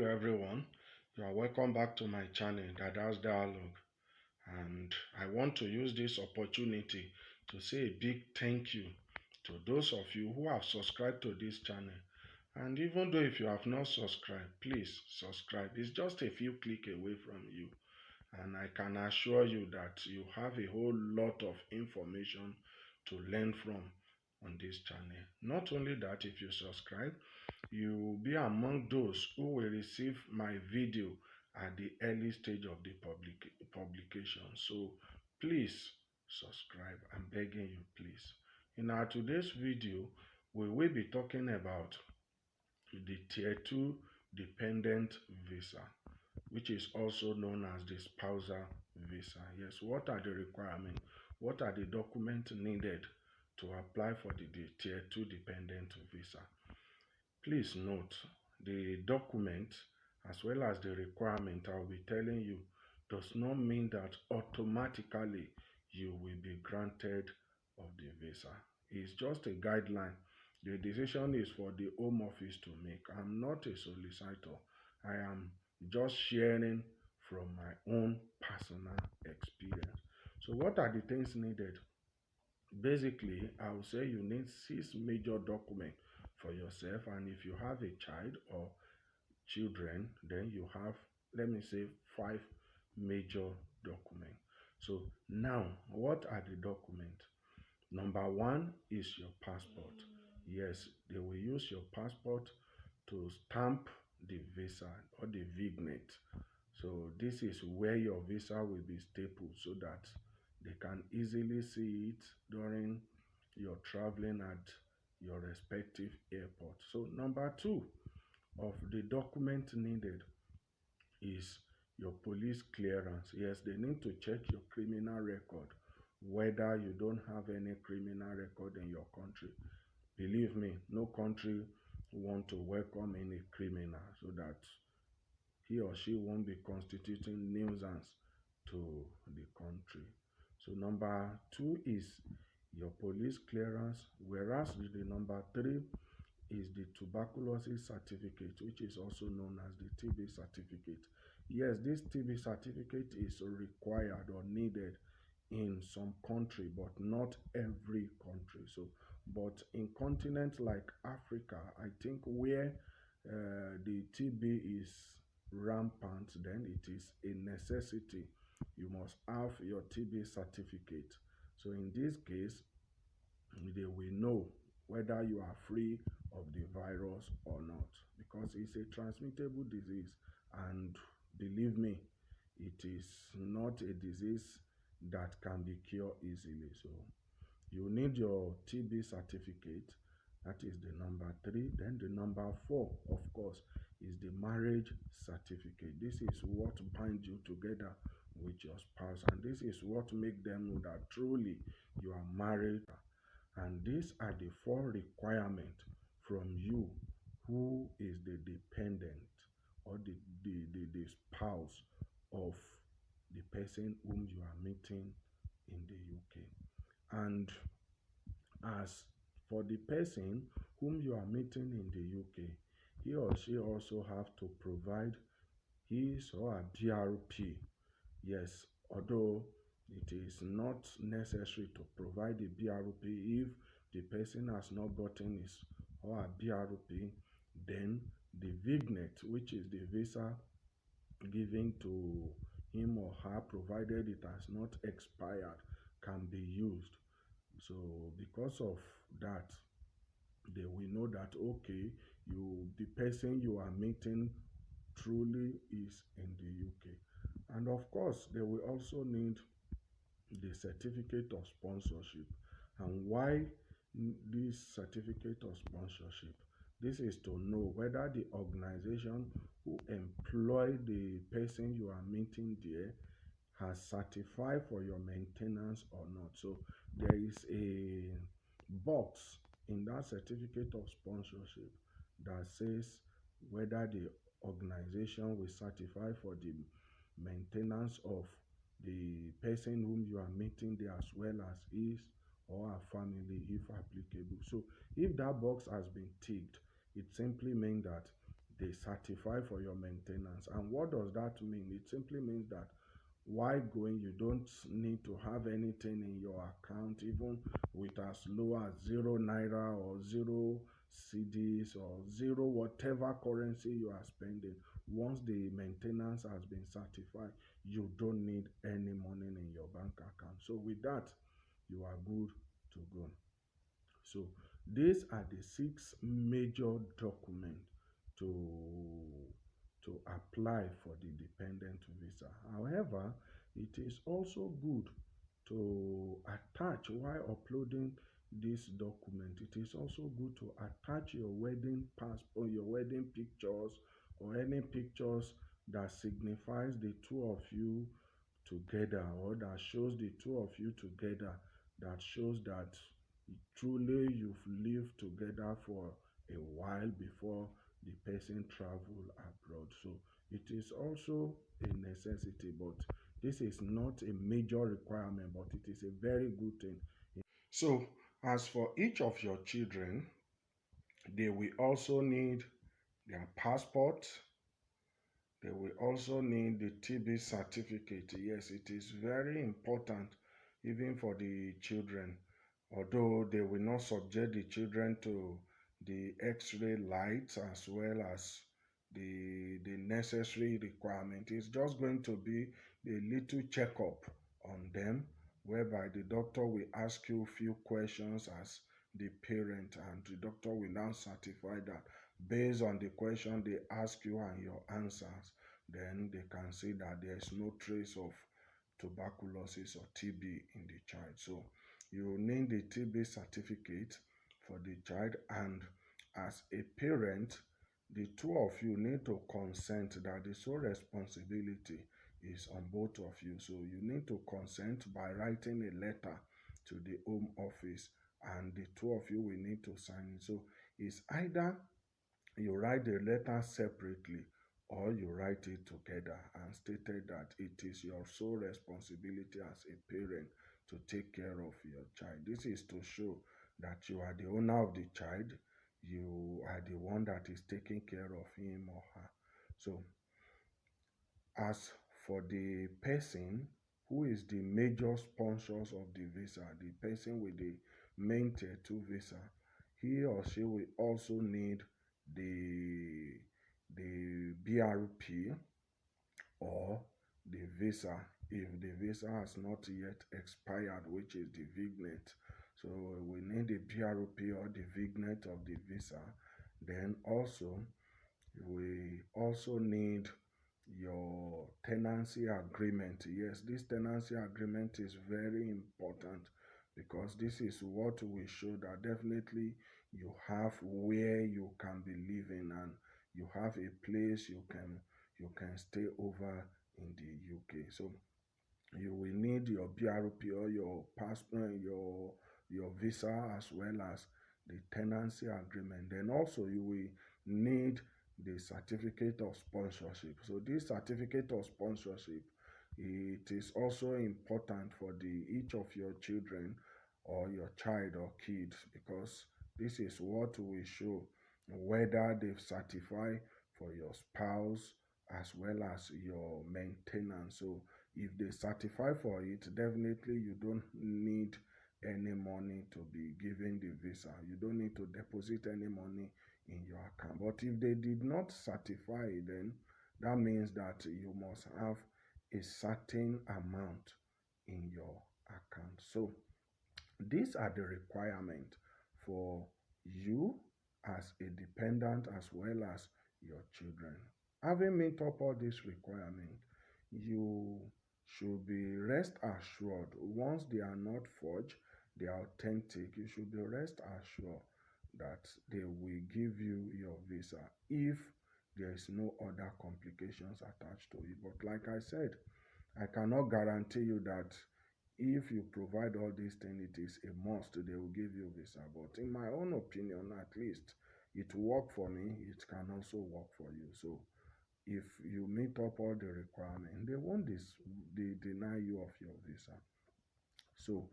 everyone. You are welcome back to my channel, Dada's Dialogue. And I want to use this opportunity to say a big thank you to those of you who have subscribed to this channel. And even though if you have not subscribed, please subscribe. It's just a few clicks away from you. And I can assure you that you have a whole lot of information to learn from on this channel. Not only that, if you subscribe, you will be among those who will receive my video at the early stage of the publication. So please subscribe. I'm begging you, please. In our today's video, we will be talking about the Tier 2 Dependent Visa, which is also known as the spousal visa. Yes, what are the requirements? What are the documents needed to apply for the Tier 2 Dependent Visa? Please note, the document as well as the requirement I will be telling you does not mean that automatically you will be granted of the visa. It's just a guideline. The decision is for the Home Office to make. I'm not a solicitor. I am just sharing from my own personal experience. So what are the things needed? Basically, I would say you need 6 major documents for yourself, and if you have a child or children, then you have, let me say, 5 major documents. So now, what are the documents? Number one is your passport. Yes, they will use your passport to stamp the visa or the vignette. So this is where your visa will be stapled so that they can easily see it during your traveling at your respective airport. So number two of the document needed is your police clearance. Yes, they need to check your criminal record, whether you don't have any criminal record in your country. Believe me, no country want to welcome any criminal so that he or she won't be constituting nuisance to the country. So number two is your police clearance, whereas the number three is the tuberculosis certificate, which is also known as the TB certificate. Yes, this TB certificate is required or needed in some country, but not every country. So, but in continents like Africa, I think where the TB is rampant, then it is a necessity. You must have your TB certificate. So in this case, they will know whether you are free of the virus or not, because it's a transmittable disease, and believe me, it is not a disease that can be cured easily. So you need your TB certificate. That is the number three. Then the number four, of course, is the marriage certificate. This is what binds you together with your spouse, and this is what makes them know that truly you are married. And these are the four requirements from you who is the dependent or the spouse of the person whom you are meeting in the UK. And as for the person whom you are meeting in the UK, he or she also have to provide his or her BRP. Yes, although it is not necessary to provide the BRP if the person has not gotten his or her BRP, then the vignette, which is the visa given to him or her, provided it has not expired, can be used. So because of that, they will know that okay, the person you are meeting truly is in the UK. And of course, they will also need the certificate of sponsorship. And why this certificate of sponsorship? This is to know whether the organization who employ the person you are meeting there has certified for your maintenance or not. So there is a box in that certificate of sponsorship that says whether the organization will certify for the maintenance of the person whom you are meeting there, as well as his or her family if applicable. So if that box has been ticked, it simply means that they certify for your maintenance. And what does that mean? It simply means that while going, you don't need to have anything in your account, even with as low as 0 naira or zero CDs or zero whatever currency you are spending. Once the maintenance has been certified, you don't need any money in your bank account. So with that, you are good to go. So these are the six major documents to apply for the dependent visa. However, it is also good to attach while uploading this document. It is also good to attach your wedding passport, your wedding pictures, or any pictures that signifies the two of you together, or that shows the two of you together, that shows that truly you've lived together for a while before the person travel abroad. So it is also a necessity, but this is not a major requirement, but it is a very good thing. So as for each of your children, they will also need their passport. They will also need the TB certificate. Yes, it is very important even for the children, although they will not subject the children to the X-ray lights as well as the necessary requirement. It's just going to be a little checkup on them, whereby the doctor will ask you a few questions as the parent, and the doctor will now certify that based on the question they ask you and your answers, then they can see that there is no trace of tuberculosis or TB in the child. So you need the TB certificate for the child, and as a parent, the two of you need to consent that the sole responsibility is on both of you. So you need to consent by writing a letter to the home office, and the two of you will need to sign it. So it's either you write the letter separately or you write it together and stated that it is your sole responsibility as a parent to take care of your child. This is to show that you are the owner of the child, you are the one that is taking care of him or her. So as for the person who is the major sponsors of the visa, the person with the main tier 2 visa, he or she will also need the BRP or the visa if the visa has not yet expired, which is the vignet. So we need the BRP or the vignet of the visa. Then also we also need your tenancy agreement. Yes, this tenancy agreement is very important because this is what will show that definitely you have where you can be living, and you have a place you can stay over in the UK. So you will need your BRP or your passport, your visa, as well as the tenancy agreement. Then also you will need the certificate of sponsorship. So this certificate of sponsorship, it is also important for the each of your children or your child or kids, because this is what will show whether they've certified for your spouse as well as your maintenance. So if they certify for it, definitely you don't need any money to be given the visa. You don't need to deposit any money in your account. But if they did not certify, then that means that you must have a certain amount in your account. So these are the requirements for you as a dependent as well as your children. Having met up all these requirements, you should be rest assured once they are not forged, they are authentic. You should be rest assured that they will give you your visa if there is no other complications attached to it. But like I said, I cannot guarantee you that if you provide all these things, it is a must, they will give you visa. But in my own opinion, at least, it will work for me, it can also work for you. So if you meet up all the requirements, they won't they deny you of your visa. So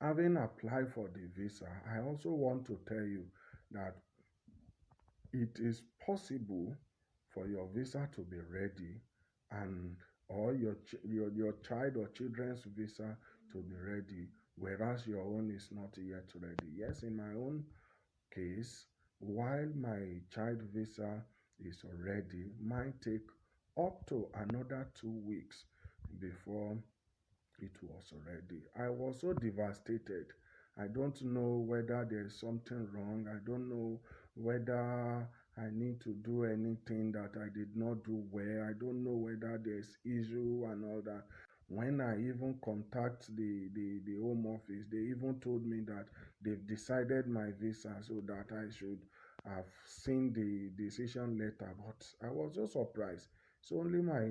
having applied for the visa, I also want to tell you that it is possible for your visa to be ready, and or your child or children's visa to be ready, whereas your own is not yet ready. Yes, in my own case, while my child visa is ready, might take up to another 2 weeks before it was ready. I was so devastated. I don't know whether there's something wrong. I don't know whether I need to do anything that I did not do well. I don't know whether there's issue and all that. When I even contact the home office, they even told me that they've decided my visa so that I should have seen the decision letter. But I was so surprised. It's only my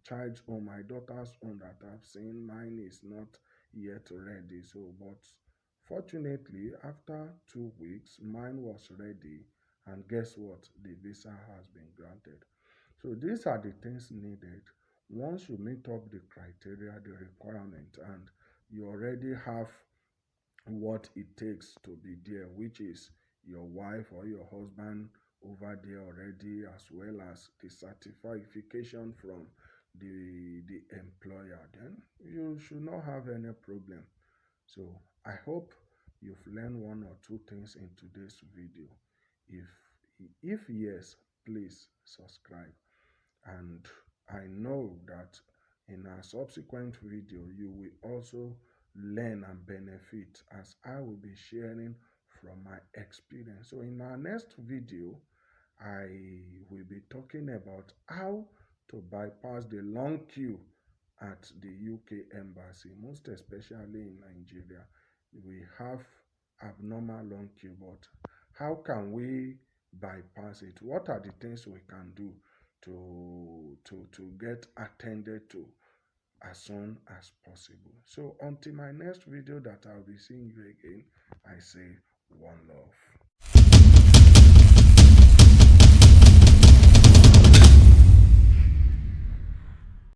child's own, my daughter's own that I've seen. Mine is not yet ready. So, but fortunately, after 2 weeks, mine was ready. And guess what? The visa has been granted. So, these are the things needed. Once you meet up the criteria, the requirement, and you already have what it takes to be there, which is your wife or your husband over there already, as well as the certification from the employer, then you should not have any problem. So I hope you've learned one or two things in today's video. If yes, please subscribe, and I know that in our subsequent video you will also learn and benefit, as I will be sharing from my experience. So in our next video, I will be talking about how to bypass the long queue at the UK embassy, most especially in Nigeria. We have abnormal long queue, but how can we bypass it? What are the things we can do to get attended to as soon as possible? So until my next video that I'll be seeing you again, I say one love.